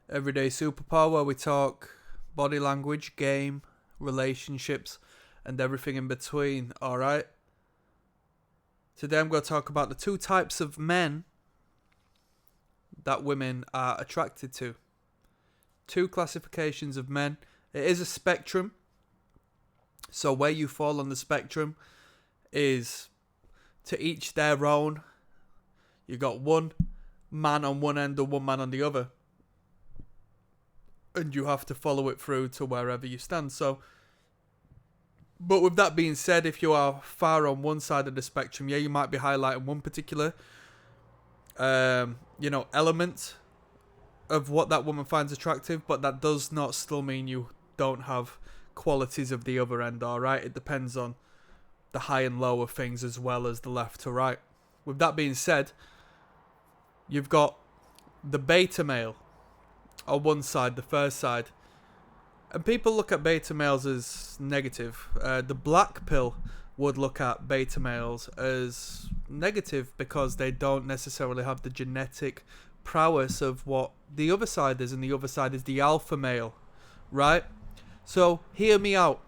Everyday Superpower, where we talk body language, game, relationships, and everything in between. Alright? Today I'm going to talk about the two types of men that women are attracted to. Two classifications of men. It is a spectrum. So where you fall on the spectrum is to each their own. You got one man on one end and one man on the other. And you have to follow it through to wherever you stand. But with that being said, if you are far on one side of the spectrum, yeah, you might be highlighting one particular, element of what that woman finds attractive, but that does not still mean you don't have qualities of the other end, alright? It depends on the high and low of things as well as the left to right. With that being said, you've got the beta male on one side, the first side. And people look at beta males as negative. The black pill would look at beta males as negative because they don't necessarily have the genetic prowess of what the other side is, and the other side is the alpha male, right? So hear me out,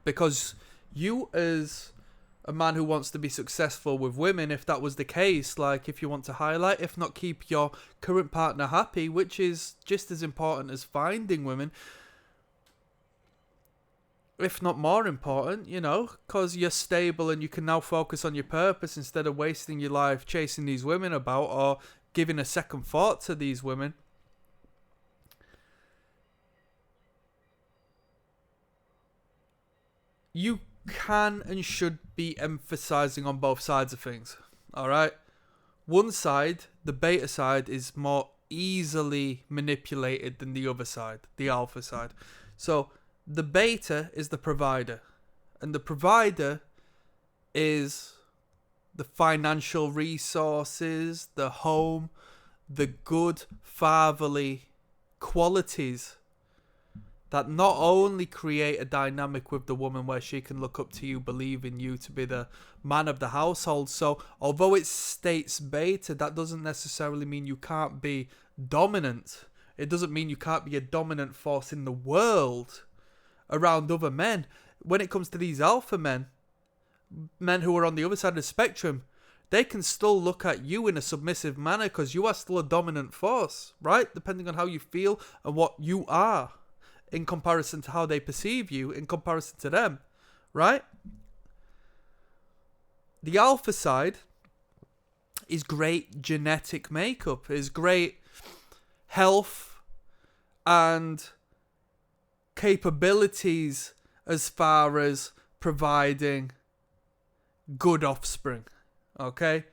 because you as a man who wants to be successful with women, if that was the case, like if you want to highlight, if not keep your current partner happy, which is just as important as finding women, if not more important, because you're stable and you can now focus on your purpose instead of wasting your life chasing these women about or giving a second thought to these women. You can and should be emphasizing on both sides of things. Alright? One side, the beta side, is more easily manipulated than the other side, the alpha side. So the beta is the provider, and the provider is the financial resources, the home, the good fatherly qualities that not only create a dynamic with the woman where she can look up to you, believe in you to be the man of the household. So although it states beta, that doesn't necessarily mean you can't be dominant. It doesn't mean you can't be a dominant force in the world around other men. When it comes to these alpha men who are on the other side of the spectrum, they can still look at you in a submissive manner because you are still a dominant force, right? Depending on how you feel and what you are in comparison to how they perceive you, in comparison to them, right? The alpha side is great genetic makeup, is great health and capabilities as far as providing good offspring, okay?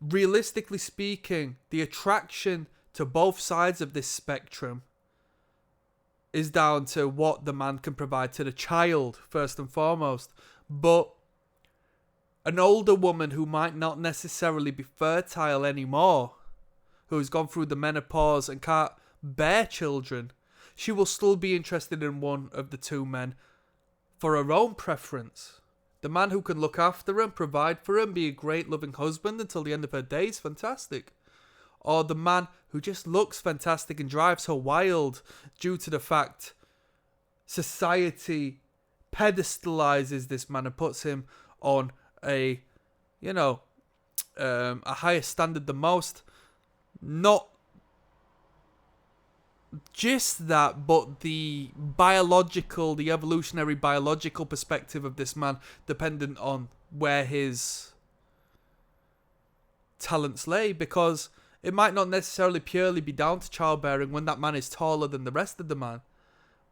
Realistically speaking, the attraction to both sides of this spectrum is down to what the man can provide to the child, first and foremost. But an older woman who might not necessarily be fertile anymore, who's gone through the menopause and can't bear children, she will still be interested in one of the two men for her own preference. The man who can look after her and provide for her and be a great loving husband until the end of her days, fantastic. Or the man who just looks fantastic and drives her wild due to the fact society pedestalizes this man and puts him on a higher standard than most. Not just that, but the evolutionary biological perspective of this man, dependent on where his talents lay, because it might not necessarily purely be down to childbearing when that man is taller than the rest of the man,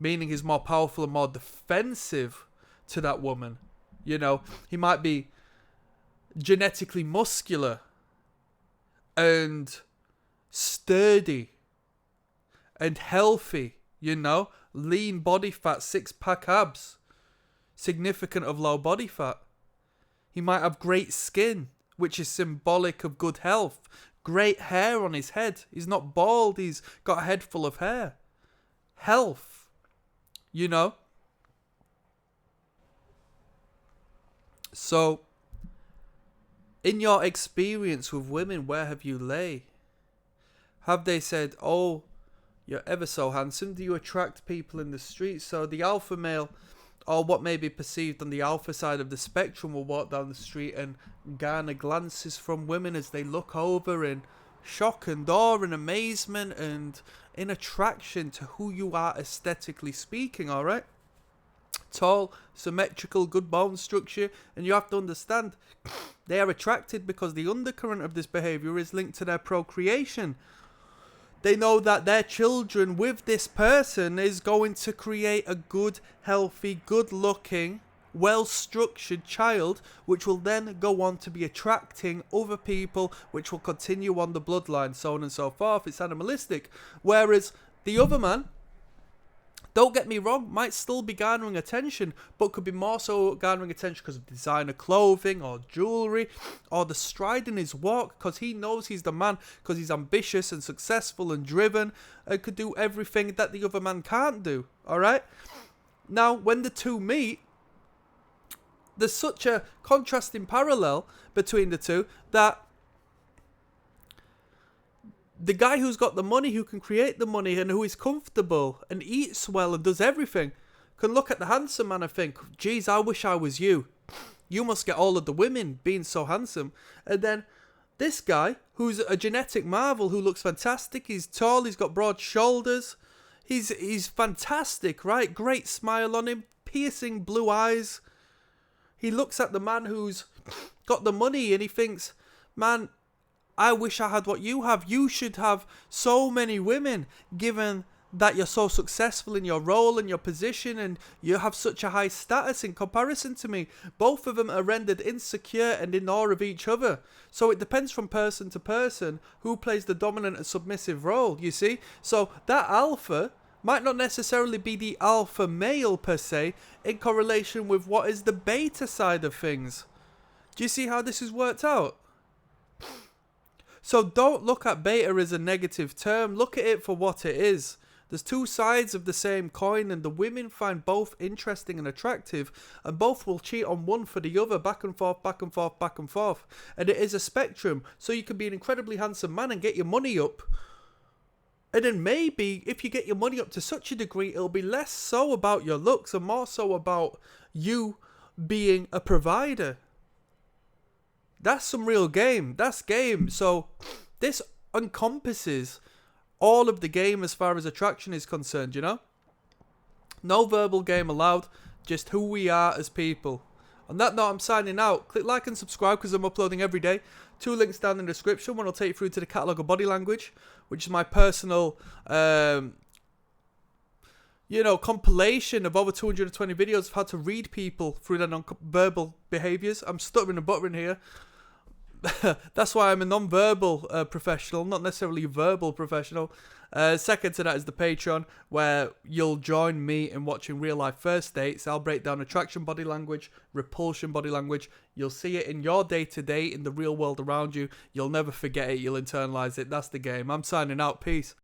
meaning he's more powerful and more defensive to that woman. He might be genetically muscular and sturdy and healthy, lean body fat, 6-pack abs, significant of low body fat. He might have great skin, which is symbolic of good health. Great hair on his head. He's not bald. He's got a head full of hair. Health. So, in your experience with women, where have you lay? Have they said, oh, you're ever so handsome, do you attract people in the street? So the alpha male, or what may be perceived on the alpha side of the spectrum, will walk down the street and garner glances from women as they look over in shock and awe and amazement and in attraction to who you are aesthetically speaking, alright? Tall, symmetrical, good bone structure, and you have to understand they are attracted because the undercurrent of this behavior is linked to their procreation. They know that their children with this person is going to create a good, healthy, good-looking, well-structured child, which will then go on to be attracting other people, which will continue on the bloodline, so on and so forth. It's animalistic. Whereas the other man, don't get me wrong, might still be garnering attention, but could be more so garnering attention because of designer clothing or jewellery or the stride in his walk, because he knows he's the man, because he's ambitious and successful and driven and could do everything that the other man can't do, alright? Now, when the two meet, there's such a contrasting parallel between the two that the guy who's got the money, who can create the money and who is comfortable and eats well and does everything, can look at the handsome man and think, geez, I wish I was you. You must get all of the women being so handsome. And then this guy, who's a genetic marvel, who looks fantastic, he's tall, he's got broad shoulders, he's fantastic, right? Great smile on him, piercing blue eyes. He looks at the man who's got the money and he thinks, man, I wish I had what you have. You should have so many women, given that you're so successful in your role and your position and you have such a high status in comparison to me. Both of them are rendered insecure and in awe of each other. So it depends from person to person who plays the dominant and submissive role, you see? So that alpha might not necessarily be the alpha male per se in correlation with what is the beta side of things. Do you see how this is worked out? So don't look at beta as a negative term. Look at it for what it is. There's two sides of the same coin, and the women find both interesting and attractive, and both will cheat on one for the other, back and forth, back and forth, back and forth. And it is a spectrum. So you can be an incredibly handsome man and get your money up. And then maybe if you get your money up to such a degree, it'll be less so about your looks and more so about you being a provider. That's some real game. That's game. So this encompasses all of the game as far as attraction is concerned, you know? No verbal game allowed, just who we are as people. On that note, I'm signing out. Click like and subscribe because I'm uploading every day. 2 links down in the description. One will take you through to the catalogue of body language, which is my personal, compilation of over 220 videos of how to read people through their non-verbal behaviours. I'm stuttering and buttering here. That's why I'm a non-verbal professional, not necessarily a verbal professional. Second to that is the Patreon, where you'll join me in watching real life first dates. I'll break down attraction body language, repulsion body language. You'll see it in your day-to-day, in the real world around you. You'll never forget it. You'll internalize it. That's the game. I'm signing out. Peace.